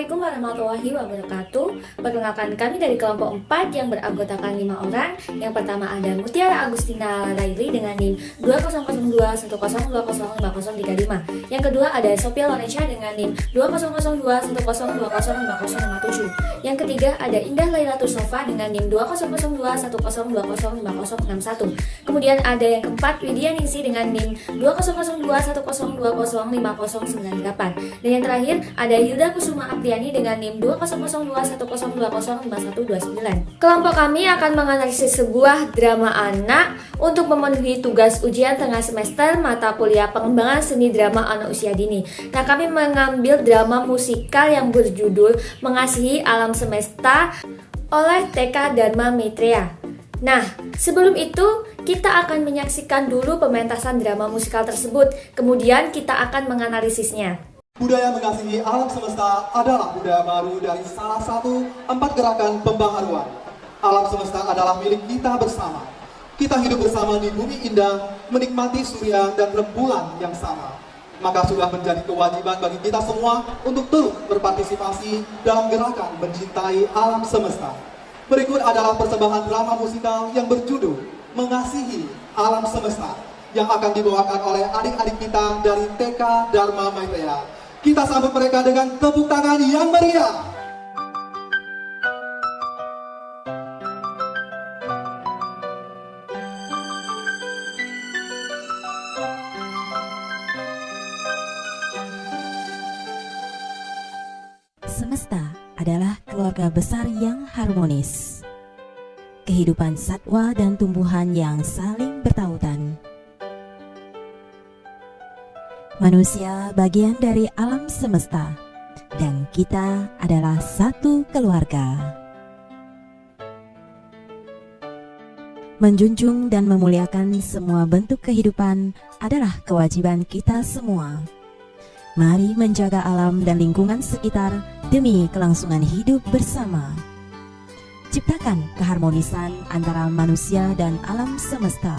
Assalamualaikum warahmatullahi wabarakatuh. Perkenalkan, kami dari kelompok 4 yang beranggotakan 5 orang. Yang pertama ada Mutiara Agustina Laili dengan NIM 200210205035. Yang kedua ada Sophia Lorencia dengan NIM 200210205057. Yang ketiga ada Indah Laila Tursofa dengan NIM 200210205061. Kemudian ada yang keempat Widya Ningsi dengan NIM 200210205098. Dan yang terakhir ada Hilda Kusuma Apriani dengan NIM 200210205129. Kelompok kami akan menganalisis sebuah drama anak untuk memenuhi tugas ujian tengah semester mata kuliah pengembangan seni drama anak usia dini. Nah, kami mengambil drama musikal yang berjudul Mengasihi Alam Semesta oleh TK Dharma Maitreya. Nah, sebelum itu kita akan menyaksikan dulu pementasan drama musikal tersebut, kemudian kita akan menganalisisnya. Budaya mengasihi alam semesta adalah budaya baru dari salah satu 4 gerakan pembaharuan. Alam semesta adalah milik kita bersama. Kita hidup bersama di bumi indah, menikmati surya dan rembulan yang sama. Maka sudah menjadi kewajiban bagi kita semua untuk terus berpartisipasi dalam gerakan mencintai alam semesta. Berikut adalah persembahan drama musikal yang berjudul Mengasihi Alam Semesta yang akan dibawakan oleh adik-adik kita dari TK Dharma Maitreya. Kita sambut mereka dengan tepuk tangan yang meriah. Semesta adalah keluarga besar yang harmonis. Kehidupan satwa dan tumbuhan yang saling bertautan. Manusia bagian dari alam semesta, dan kita adalah satu keluarga. Menjunjung dan memuliakan semua bentuk kehidupan adalah kewajiban kita semua. Mari menjaga alam dan lingkungan sekitar demi kelangsungan hidup bersama. Ciptakan keharmonisan antara manusia dan alam semesta.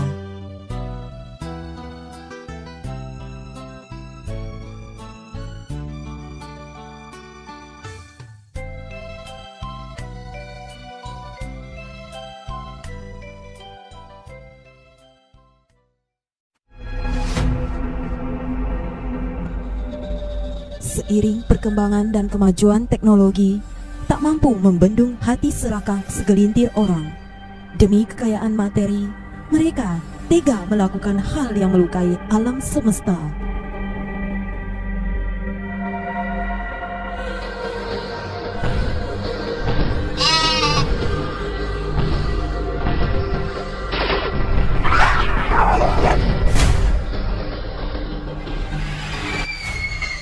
Seiring perkembangan dan kemajuan teknologi, tak mampu membendung hati serakah segelintir orang. Demi kekayaan materi, mereka tega melakukan hal yang melukai alam semesta.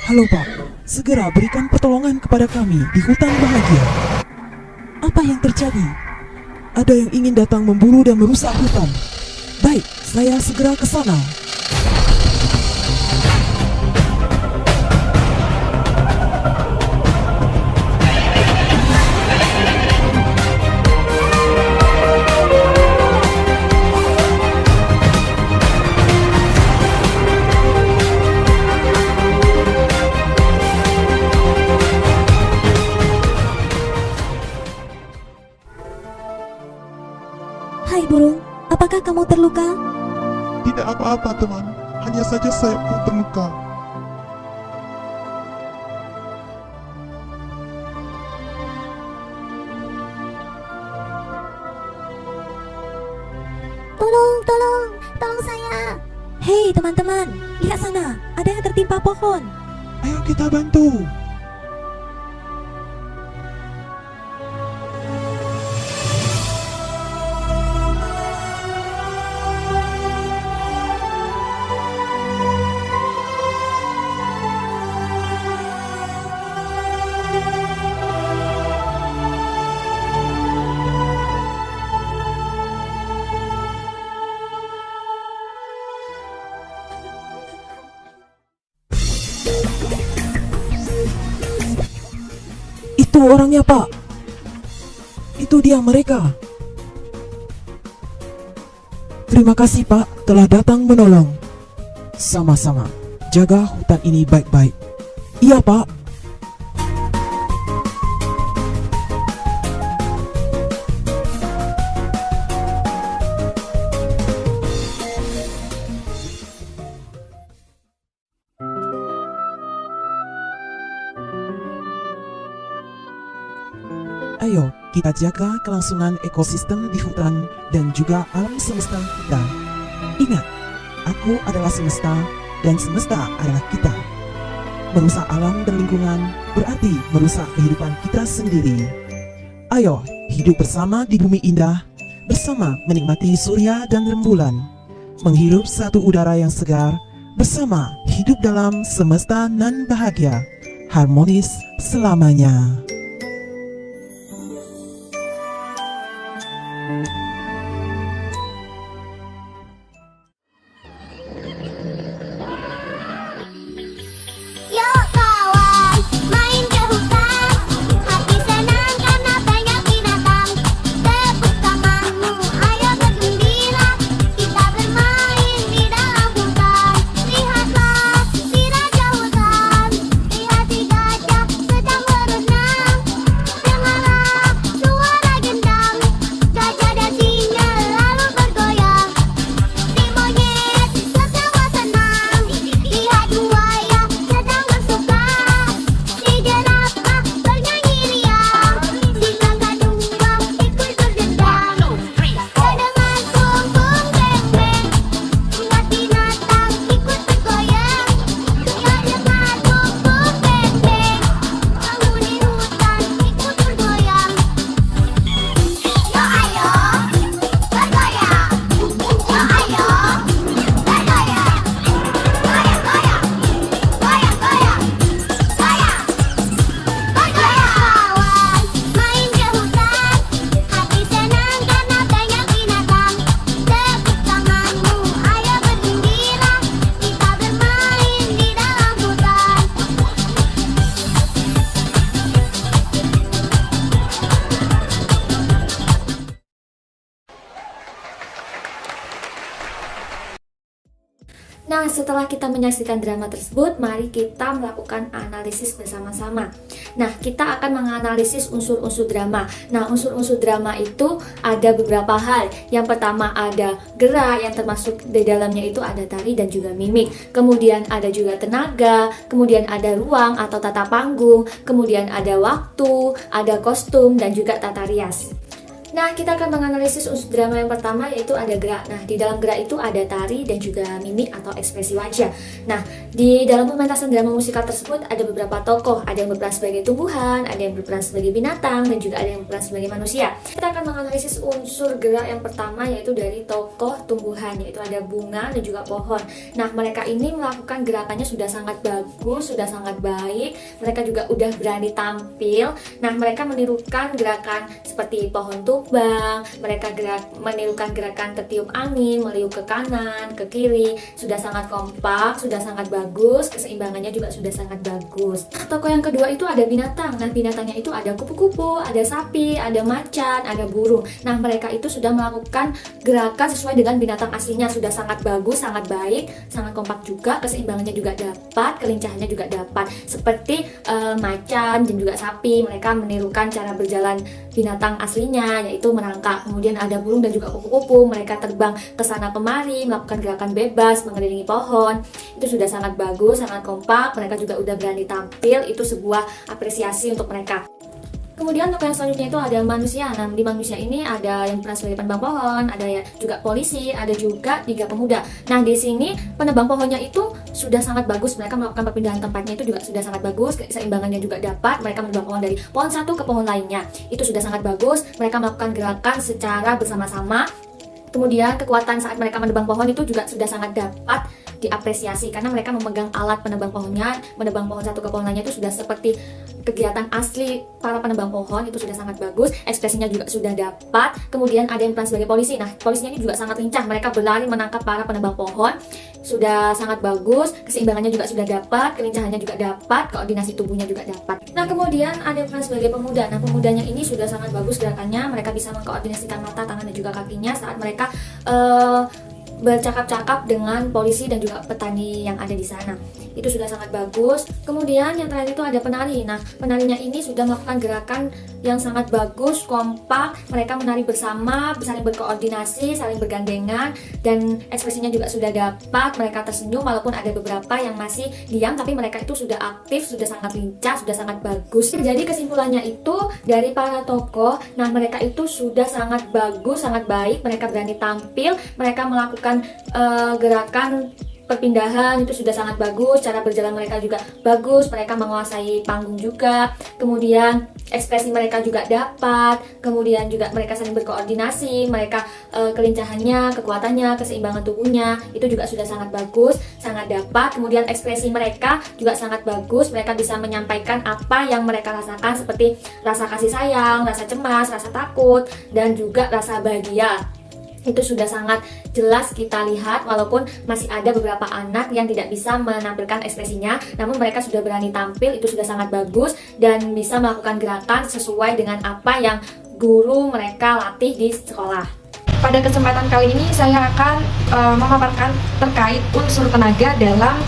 Halo Pak, segera berikan pertolongan kepada kami di hutan bahagia. Apa yang terjadi? Ada yang ingin datang memburu dan merusak hutan. Baik, saya segera ke sana. Hai burung, apakah kamu terluka? Tidak apa-apa teman, hanya saja sayapku terluka. Tolong saya. Hei teman-teman, lihat sana, ada yang tertimpa pohon. Ayo kita bantu. Itu orangnya Pak. Itu dia mereka. Terima kasih Pak telah datang menolong. Sama-sama. Jaga hutan ini baik-baik. Iya Pak. Ayo, kita jaga kelangsungan ekosistem di hutan dan juga alam semesta kita. Ingat, aku adalah semesta dan semesta adalah kita. Merusak alam dan lingkungan berarti merusak kehidupan kita sendiri. Ayo, hidup bersama di bumi indah, bersama menikmati surya dan rembulan, menghirup satu udara yang segar, bersama hidup dalam semesta nan bahagia, harmonis selamanya. Yuk kawan, main ke hutan. Hati senang karena banyak binatang. Tepuk tanganmu, ayo bergembira. Kita bermain di dalam hutan. Lihatlah si raja hutan. Lihat si gajah sedang berenang. Dengarlah suara gendang. Gajah dan singa lalu bergoyang. Si monyet tertawa senang. Lihat buaya sedang bersuka. Si jerapah bernyanyi riang. Si kakak domba ikut berdendang. Terdengar bumbung beng-beng. Lihat binatang ikut bergoyang. Terdengar bumbung beng-beng. Penghuni hutan ikut bergoyang. Yo ayo bergoyang. Yo ayo bergoyang. Goyang goyang. Goyang goyang. Goyang. Bergoyang kawan, main ke hutan. Hati senang karena banyak binatang. Tepuk tanganmu, ayo bergembira. Kita bermain di dalam hutan. Nah, setelah kita menyaksikan drama tersebut, mari kita melakukan analisis bersama-sama. Nah, kita akan menganalisis unsur-unsur drama. Nah, unsur-unsur drama itu ada beberapa hal. Yang pertama ada gerak, yang termasuk di dalamnya itu ada tari dan juga mimik. Kemudian ada juga tenaga, kemudian ada ruang atau tata panggung, kemudian ada waktu, ada kostum, dan juga tata rias. Nah, kita akan menganalisis unsur drama yang pertama, yaitu ada gerak. Nah, di dalam gerak itu ada tari dan juga mimik atau ekspresi wajah. Nah, di dalam pementasan drama musikal tersebut ada beberapa tokoh. Ada yang berperan sebagai tumbuhan, ada yang berperan sebagai binatang, dan juga ada yang berperan sebagai manusia. Kita akan menganalisis unsur gerak yang pertama, yaitu dari tokoh tumbuhan, yaitu ada bunga dan juga pohon. Nah, mereka ini melakukan gerakannya sudah sangat bagus, sudah sangat baik. Mereka juga udah berani tampil. Nah, mereka menirukan gerakan seperti pohon tumbang, mereka menirukan gerakan tertiup angin, meliuk ke kanan, ke kiri, sudah sangat kompak, sudah sangat bagus, keseimbangannya juga sudah sangat bagus. Tokoh yang kedua itu ada binatang. Nah, binatangnya itu ada kupu-kupu, ada sapi, ada macan, ada burung. Nah, mereka itu sudah melakukan gerakan sesuai dengan binatang aslinya, sudah sangat bagus, sangat baik, sangat kompak juga, keseimbangannya juga dapat, kelincahannya juga dapat. Seperti macan dan juga sapi, mereka menirukan cara berjalan binatang aslinya, yaitu merangkak. Kemudian ada burung dan juga kupu-kupu, mereka terbang ke sana kemari, melakukan gerakan bebas, mengelilingi pohon. Itu sudah sangat bagus, sangat kompak, mereka juga udah berani tampil, itu sebuah apresiasi untuk mereka. Kemudian tokoh yang selanjutnya itu ada manusia. Nah, di manusia ini ada yang berperan sebagai penebang pohon, ada juga polisi, ada juga 3 pemuda. Nah, di sini penebang pohonnya itu sudah sangat bagus, mereka melakukan perpindahan tempatnya itu juga sudah sangat bagus, keseimbangannya juga dapat, mereka menebang pohon dari pohon satu ke pohon lainnya. Itu sudah sangat bagus, mereka melakukan gerakan secara bersama-sama. Kemudian kekuatan saat mereka menebang pohon itu juga sudah sangat dapat diapresiasi karena mereka memegang alat penebang pohonnya, menebang pohon satu ke pohon lainnya itu sudah seperti kegiatan asli para penebang pohon, itu sudah sangat bagus, ekspresinya juga sudah dapat. Kemudian ada yang peran sebagai polisi. Nah, polisinya ini juga sangat lincah, mereka berlari menangkap para penebang pohon, sudah sangat bagus, keseimbangannya juga sudah dapat, kelincahannya juga dapat, koordinasi tubuhnya juga dapat. Nah, kemudian ada yang peran sebagai pemuda. Nah, pemudanya ini sudah sangat bagus gerakannya, mereka bisa mengkoordinasikan mata, tangan, dan juga kakinya saat mereka bercakap-cakap dengan polisi dan juga petani yang ada di sana. Itu sudah sangat bagus. Kemudian yang terakhir itu ada penari. Nah, penarinya ini sudah melakukan gerakan yang sangat bagus, kompak. Mereka menari bersama, saling berkoordinasi, saling bergandengan, dan ekspresinya juga sudah dapat. Mereka tersenyum walaupun ada beberapa yang masih diam, tapi mereka itu sudah aktif, sudah sangat lincah, sudah sangat bagus. Jadi kesimpulannya itu dari para tokoh, nah mereka itu sudah sangat bagus, sangat baik. Mereka berani tampil, mereka melakukan gerakan perpindahan itu sudah sangat bagus, cara berjalan mereka juga bagus, mereka menguasai panggung juga, kemudian ekspresi mereka juga dapat, kemudian juga mereka saling berkoordinasi, mereka kelincahannya, kekuatannya, keseimbangan tubuhnya itu juga sudah sangat bagus, sangat dapat, kemudian ekspresi mereka juga sangat bagus, mereka bisa menyampaikan apa yang mereka rasakan seperti rasa kasih sayang, rasa cemas, rasa takut, dan juga rasa bahagia. Itu sudah sangat jelas kita lihat, walaupun masih ada beberapa anak yang tidak bisa menampilkan ekspresinya, namun mereka sudah berani tampil, itu sudah sangat bagus dan bisa melakukan gerakan sesuai dengan apa yang guru mereka latih di sekolah. Pada kesempatan kali ini saya akan memaparkan terkait unsur tenaga dalam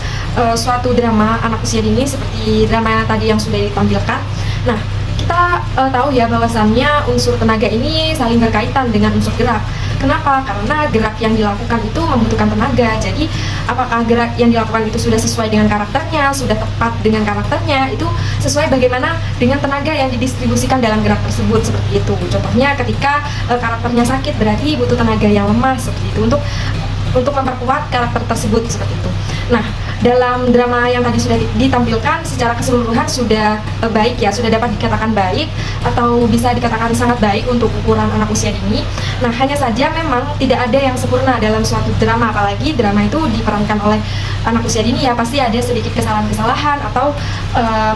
suatu drama anak usia dini seperti drama tadi yang sudah ditampilkan. Nah, kita tahu ya bahwasannya unsur tenaga ini saling berkaitan dengan unsur gerak. Kenapa? Karena gerak yang dilakukan itu membutuhkan tenaga. Jadi apakah gerak yang dilakukan itu sudah sesuai dengan karakternya, sudah tepat dengan karakternya, itu sesuai bagaimana dengan tenaga yang didistribusikan dalam gerak tersebut, seperti itu. Contohnya ketika karakternya sakit, berarti butuh tenaga yang lemah seperti itu untuk memperkuat karakter tersebut, seperti itu. Nah, dalam drama yang tadi sudah ditampilkan secara keseluruhan sudah baik ya, sudah dapat dikatakan baik atau bisa dikatakan sangat baik untuk ukuran anak usia dini. Nah, hanya saja memang tidak ada yang sempurna dalam suatu drama, apalagi drama itu diperankan oleh anak usia dini ya, pasti ada sedikit kesalahan-kesalahan atau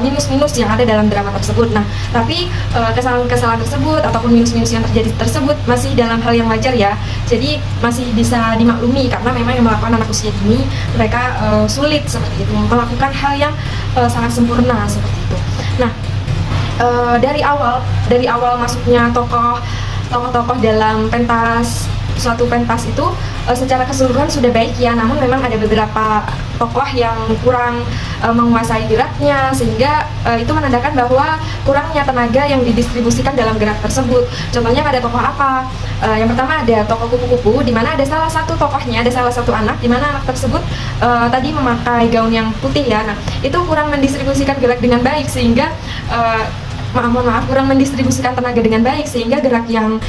minus-minus yang ada dalam drama tersebut. Nah, tapi kesalahan-kesalahan tersebut ataupun minus-minus yang terjadi tersebut masih dalam hal yang wajar ya. Jadi masih bisa dimaklumi karena memang yang melakukan anak usia dini mereka sulit seperti itu, melakukan hal yang sangat sempurna seperti itu. Nah, dari awal masuknya tokoh-tokoh dalam suatu pentas itu secara keseluruhan sudah baik ya, namun memang ada beberapa tokoh yang kurang menguasai geraknya, sehingga itu menandakan bahwa kurangnya tenaga yang didistribusikan dalam gerak tersebut. Contohnya pada tokoh apa? Yang pertama ada tokoh kupu-kupu, di mana ada salah satu tokohnya, ada salah satu anak, di mana anak tersebut tadi memakai gaun yang putih ya. Nah, itu kurang mendistribusikan gerak dengan baik, sehingga kurang mendistribusikan tenaga dengan baik, sehingga gerak yang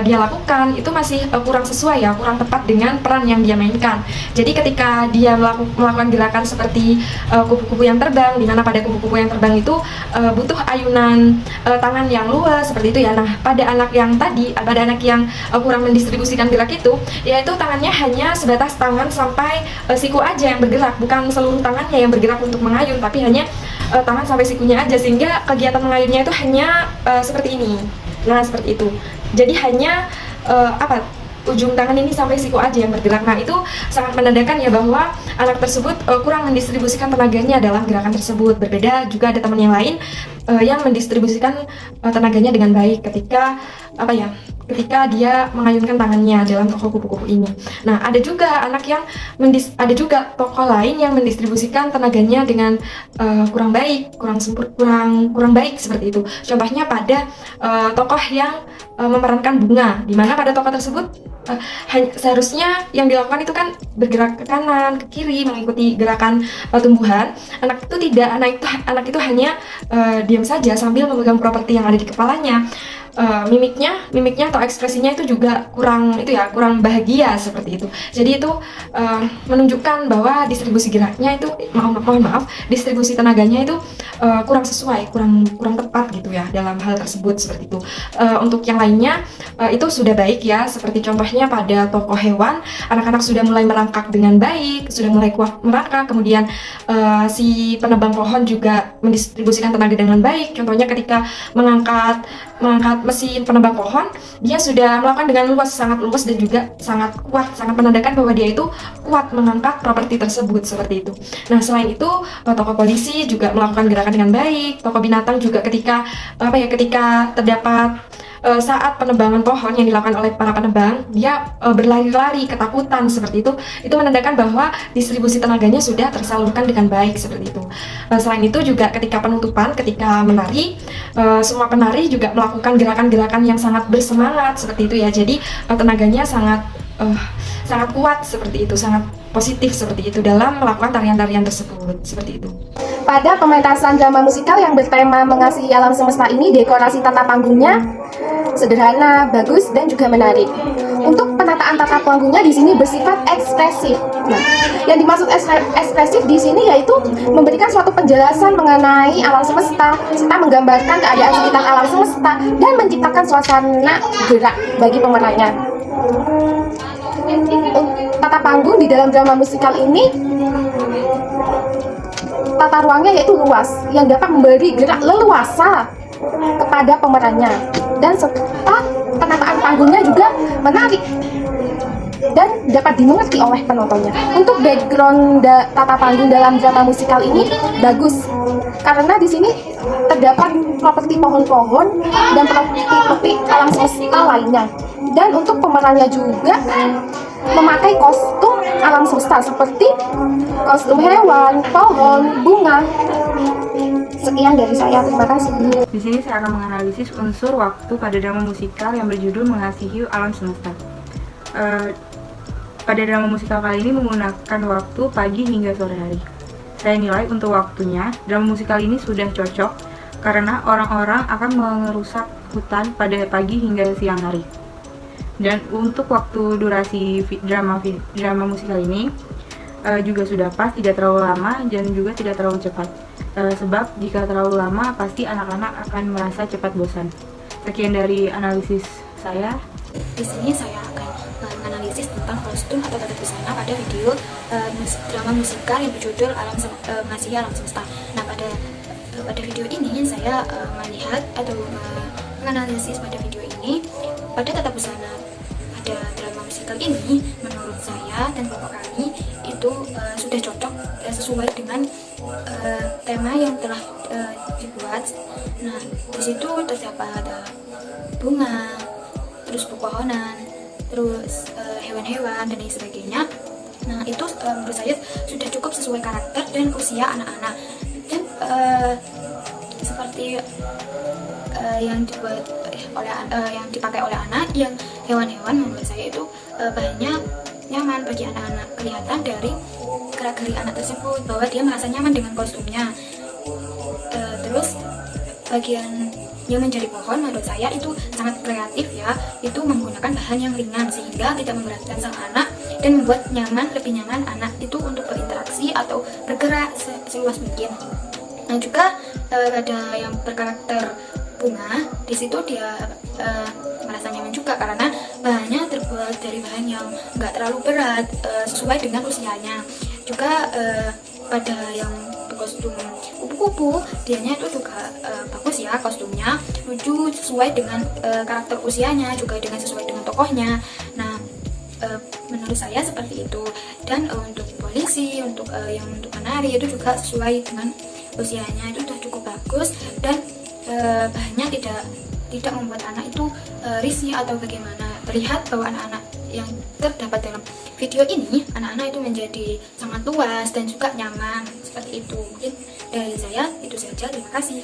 dia lakukan itu masih kurang sesuai ya, kurang tepat dengan peran yang dia mainkan. Jadi ketika dia melakukan gerakan seperti kupu-kupu yang terbang, di mana pada kupu-kupu yang terbang itu butuh ayunan tangan yang luas seperti itu ya. Nah, pada anak yang kurang mendistribusikan gerak itu, yaitu tangannya hanya sebatas tangan sampai siku aja yang bergerak, bukan seluruh tangannya yang bergerak untuk mengayun, tapi hanya tangan sampai sikunya aja, sehingga kegiatan mengayunnya itu hanya seperti ini. Nah, seperti itu. Jadi hanya ujung tangan ini sampai siku aja yang bergerak. Nah, itu sangat menandakan ya bahwa anak tersebut kurang mendistribusikan tenaganya dalam gerakan tersebut. Berbeda juga ada teman yang lain yang mendistribusikan tenaganya dengan baik ketika ketika dia mengayunkan tangannya dalam tokoh kupu-kupu ini. Nah, ada juga tokoh lain yang mendistribusikan tenaganya dengan kurang baik, kurang baik seperti itu. Contohnya pada tokoh yang memerankan bunga, di mana pada tokoh tersebut seharusnya yang dilakukan itu kan bergerak ke kanan, ke kiri, mengikuti gerakan tumbuhan. Anak itu hanya diam saja sambil memegang properti yang ada di kepalanya. Mimiknya atau ekspresinya itu juga kurang bahagia seperti itu. Jadi itu menunjukkan bahwa distribusi geraknya itu distribusi tenaganya itu kurang sesuai, kurang tepat gitu ya dalam hal tersebut seperti itu. Untuk yang lainnya itu sudah baik ya, seperti contohnya pada tokoh hewan, anak-anak sudah mulai merangkak dengan baik, sudah mulai kuat merangkak. Kemudian si penebang pohon juga mendistribusikan tenaga dengan baik. Contohnya ketika mengangkat mesin penebang pohon, dia sudah melakukan dengan sangat luas dan juga sangat kuat, sangat menandakan bahwa dia itu kuat mengangkat properti tersebut seperti itu. Nah, selain itu tokoh polisi juga melakukan gerakan dengan baik. Tokoh binatang juga ketika terdapat saat penebangan pohon yang dilakukan oleh para penebang, dia berlari-lari ketakutan seperti itu menandakan bahwa distribusi tenaganya sudah tersalurkan dengan baik seperti itu. Selain itu juga ketika penutupan, ketika menari, semua penari juga melakukan gerakan-gerakan yang sangat bersemangat seperti itu ya. Jadi tenaganya sangat kuat seperti itu, sangat positif seperti itu dalam melakukan tarian-tarian tersebut seperti itu. Pada pementasan drama musikal yang bertema mengasihi alam semesta ini, dekorasi tata panggungnya sederhana, bagus, dan juga menarik. Untuk penataan tata panggungnya di sini bersifat ekspresif. Nah, yang dimaksud ekspresif di sini yaitu memberikan suatu penjelasan mengenai alam semesta, serta menggambarkan keadaan sekitar alam semesta dan menciptakan suasana gerak bagi pemerannya. Tata panggung di dalam drama musikal ini, tata ruangnya yaitu luas yang dapat memberi gerak leluasa kepada pemerannya, dan serta penataan panggungnya juga menarik dan dapat dimengerti oleh penontonnya. Untuk background tata panggung dalam drama musikal ini bagus karena di sini terdapat properti pohon-pohon dan properti alam semesta lainnya. Dan untuk pemerannya juga memakai kostum alam semesta seperti kostum hewan, pohon, bunga. Sekian dari saya, terima kasih. Di sini saya akan menganalisis unsur waktu pada drama musikal yang berjudul Mengasihi Alam Semesta. Pada drama musikal kali ini menggunakan waktu pagi hingga sore hari. Saya nilai untuk waktunya, drama musikal ini sudah cocok karena orang-orang akan merusak hutan pada pagi hingga siang hari. Dan untuk waktu durasi drama musikal ini juga sudah pas, tidak terlalu lama dan juga tidak terlalu cepat. Sebab jika terlalu lama pasti anak-anak akan merasa cepat bosan. Sekian dari analisis saya. Di sini saya akan menganalisis tentang kostum atau tata busana pada video drama musikal yang berjudul Mengasihi Alam Semesta. Nah, pada video ini saya melihat atau menganalisis pada video ini pada tata busana pada drama musikal ini, menurut saya dan bapak kami itu sudah cocok sesuai dengan tema yang telah dibuat. Nah, di situ terdapat ada bunga, terus pepohonan, terus hewan-hewan dan lain sebagainya. Nah, itu menurut saya sudah cukup sesuai karakter dan usia anak-anak. Dan seperti yang dibuat yang dipakai oleh anak, yang hewan-hewan menurut saya itu banyak nyaman bagi anak-anak. Kelihatan dari gerak-gerik anak tersebut bahwa dia merasa nyaman dengan kostumnya. Terus bagian yang menjadi pohon menurut saya itu sangat kreatif ya, itu menggunakan bahan yang ringan sehingga tidak memberatkan sang anak dan membuat lebih nyaman anak itu untuk berinteraksi atau bergerak seluas mungkin. Nah, juga ada yang berkarakter bunga, di situ dia merasa nyaman juga karena bahannya terbuat dari bahan yang nggak terlalu berat, sesuai dengan usianya. Juga pada yang berkostum kupu-kupu, dianya itu juga bagus ya kostumnya, lucu sesuai dengan karakter usianya, juga dengan sesuai dengan tokohnya. Nah, menurut saya seperti itu. Dan untuk polisi, untuk penari itu juga sesuai dengan usianya, itu sudah cukup bagus dan bahannya tidak membuat anak itu risih atau bagaimana. Terlihat bahwa anak-anak yang terdapat dalam video ini, anak-anak itu menjadi sangat luas dan juga nyaman seperti itu. Mungkin dari saya itu saja, terima kasih.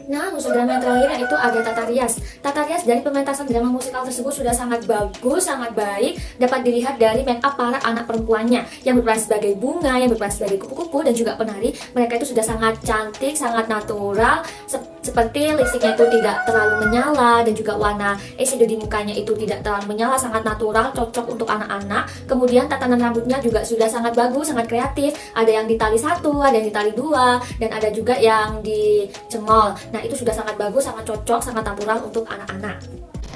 Nah, unsur drama yang terakhir yaitu ada tata rias. Tata rias dari pementasan drama musikal tersebut sudah sangat bagus, sangat baik. Dapat dilihat dari make up para anak perempuannya yang berperan sebagai bunga, yang berperan sebagai kupu-kupu, dan juga penari. Mereka itu sudah sangat cantik, sangat natural. Seperti lipstiknya itu tidak terlalu menyala, dan juga warna eyeshadow di mukanya itu tidak terlalu menyala, sangat natural, cocok untuk anak-anak. Kemudian tatanan rambutnya juga sudah sangat bagus, sangat kreatif. Ada yang ditali 1, ada yang ditali 2, dan ada juga yang dicengol. Nah, itu sudah sangat bagus, sangat cocok, sangat natural untuk anak-anak.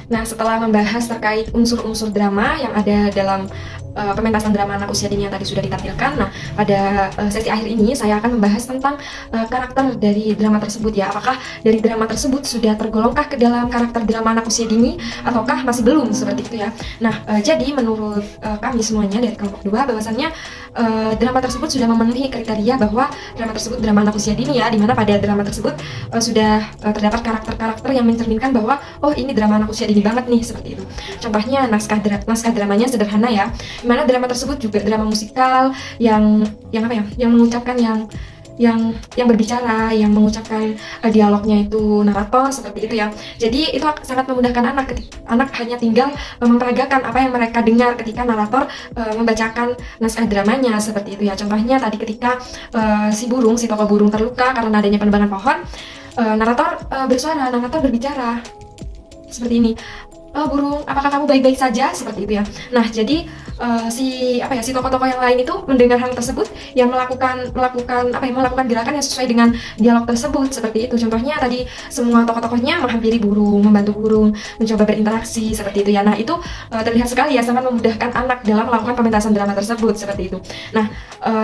Nah, setelah membahas terkait unsur-unsur drama yang ada dalam pementasan drama anak usia dini yang tadi sudah ditampilkan. Nah, pada sesi akhir ini saya akan membahas tentang karakter dari drama tersebut ya. Apakah dari drama tersebut sudah tergolongkah ke dalam karakter drama anak usia dini ataukah masih belum, seperti itu ya. Nah, jadi menurut kami semuanya dari kelompok 2 bahwasannya drama tersebut sudah memenuhi kriteria bahwa drama tersebut drama anak usia dini ya, dimana pada drama tersebut sudah terdapat karakter-karakter yang mencerminkan bahwa oh ini drama anak usia dini banget nih, seperti itu. Contohnya naskah dramanya sederhana ya, dimana drama tersebut juga drama musikal yang mengucapkan yang berbicara, yang mengucapkan dialognya itu narator, seperti itu ya. Jadi itu sangat memudahkan anak hanya tinggal memperagakan apa yang mereka dengar ketika narator membacakan naskah dramanya, seperti itu ya. Contohnya tadi ketika si tokoh burung terluka karena adanya penebangan pohon, narator berbicara seperti ini. Burung, apakah kamu baik-baik saja? Seperti itu ya. Nah, jadi si tokoh-tokoh yang lain itu mendengar hal tersebut yang melakukan gerakan yang sesuai dengan dialog tersebut, seperti itu. Contohnya tadi semua tokoh-tokohnya menghampiri burung, membantu burung, mencoba berinteraksi, seperti itu ya. Nah, itu terlihat sekali ya sangat memudahkan anak dalam melakukan pementasan drama tersebut, seperti itu. Nah,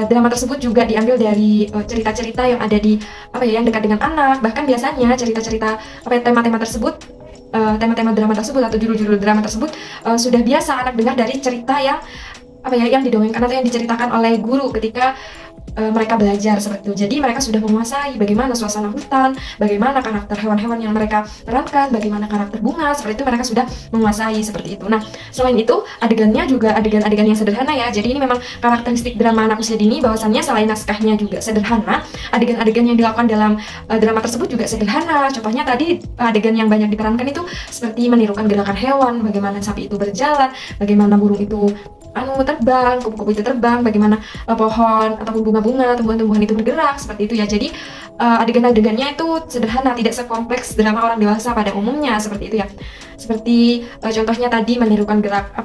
drama tersebut juga diambil dari cerita-cerita yang ada di yang dekat dengan anak. Bahkan biasanya cerita-cerita tema-tema tersebut, tema-tema drama tersebut atau judul-judul drama tersebut sudah biasa anak dengar dari cerita yang didongengkan atau yang diceritakan oleh guru ketika mereka belajar, seperti itu. Jadi mereka sudah menguasai bagaimana suasana hutan, bagaimana karakter hewan-hewan yang mereka perankan, bagaimana karakter bunga, seperti itu mereka sudah menguasai, seperti itu. Nah, selain itu adegannya juga adegan-adegan yang sederhana ya. Jadi ini memang karakteristik drama anak usia dini, bahwasannya selain naskahnya juga sederhana, adegan-adegan yang dilakukan dalam drama tersebut juga sederhana. Contohnya tadi adegan yang banyak diperankan itu seperti menirukan gerakan hewan, bagaimana sapi itu berjalan, bagaimana burung itu terbang, kupu-kupu itu terbang, bagaimana pohon ataupun bunga-bunga, tumbuhan-tumbuhan itu bergerak, seperti itu ya. Jadi adegan-adegannya itu sederhana, tidak sekompleks drama orang dewasa pada umumnya, seperti itu ya. Seperti contohnya tadi menirukan gerak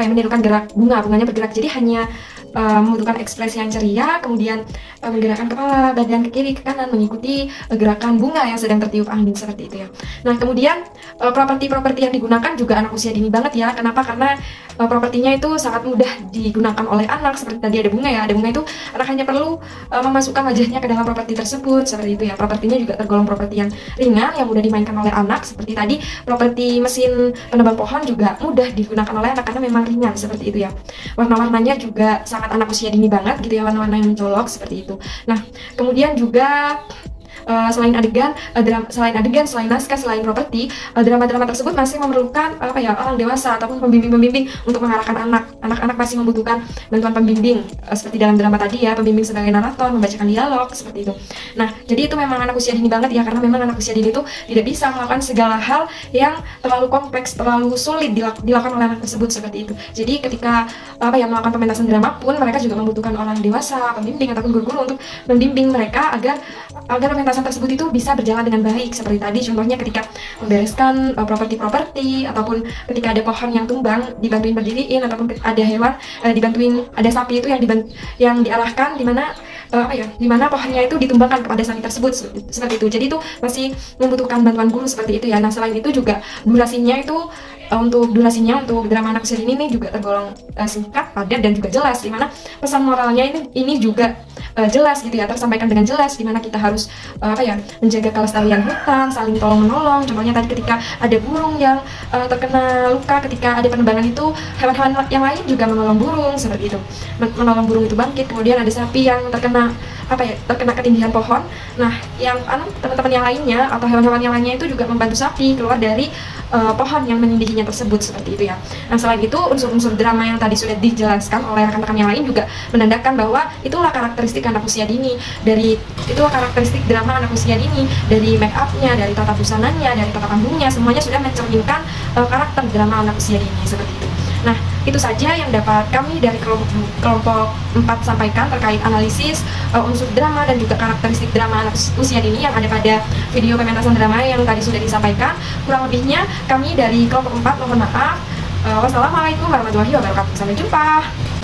bunganya bergerak, jadi hanya membutuhkan ekspresi yang ceria, kemudian menggerakkan kepala, badan ke kiri ke kanan mengikuti gerakan bunga yang sedang tertiup angin, seperti itu ya. Nah, kemudian properti yang digunakan juga anak usia dini banget ya. Kenapa? Karena propertinya itu sangat mudah digunakan oleh anak. Seperti tadi ada bunga ya, ada bunga itu anak hanya perlu memasukkan wajahnya ke dalam properti tersebut, seperti itu ya. Propertinya juga tergolong properti yang ringan, yang mudah dimainkan oleh anak. Seperti tadi properti mesin penebang pohon juga mudah digunakan oleh anak karena memang ringan, seperti itu ya. Warna-warnanya juga sangat anak usia dini banget gitu ya, warna-warna yang mencolok, seperti itu. Nah, kemudian juga selain naskah, selain properti, drama-drama tersebut masih memerlukan orang dewasa ataupun pembimbing-pembimbing untuk mengarahkan anak. Anak-anak masih membutuhkan bantuan pembimbing, seperti dalam drama tadi ya, pembimbing sebagai narator, membacakan dialog, seperti itu. Nah, jadi itu memang anak usia dini banget ya, karena memang anak usia dini itu tidak bisa melakukan segala hal yang terlalu kompleks, terlalu sulit dilakukan oleh anak tersebut, seperti itu. Jadi ketika melakukan pementasan drama pun mereka juga membutuhkan orang dewasa, pembimbing ataupun guru-guru untuk membimbing mereka agar pementasan tersebut itu bisa berjalan dengan baik, seperti tadi contohnya ketika membereskan properti ataupun ketika ada pohon yang tumbang dibantuin berdiriin, ataupun ada hewan ada sapi itu yang diarahkan dimana pohonnya itu ditumbangkan kepada sapi tersebut, seperti itu. Jadi itu masih membutuhkan bantuan guru, seperti itu ya. Nah, selain itu juga durasinya untuk drama anak usia dini ini juga tergolong singkat, padat, dan juga jelas, dimana pesan moralnya ini juga jelas gitu ya, tersampaikan dengan jelas, dimana kita harus menjaga kelestarian hutan, saling tolong menolong. Contohnya tadi ketika ada burung yang terkena luka ketika ada penebangan itu, hewan-hewan yang lain juga menolong burung, seperti itu, menolong burung itu bangkit. Kemudian ada sapi yang terkena ketindihan pohon. Nah, yang teman-teman yang lainnya atau hewan-hewan yang lainnya itu juga membantu sapi keluar dari pohon yang menindihinya tersebut, seperti itu ya. Nah, selain itu unsur-unsur drama yang tadi sudah dijelaskan oleh rekan-rekan yang lain juga menandakan bahwa itulah karakteristik anak usia dini, itulah karakteristik drama anak usia dini, dari make up-nya, dari tata busananya, dari tata panggungnya, semuanya sudah mencerminkan karakter drama anak usia dini, seperti itu. Nah, itu saja yang dapat kami dari kelompok 4 sampaikan terkait analisis unsur drama dan juga karakteristik drama anak usia dini yang ada pada video pementasan drama yang tadi sudah disampaikan. Kurang lebihnya kami dari kelompok 4 mohon maaf. Wassalamualaikum warahmatullahi wabarakatuh. Sampai jumpa.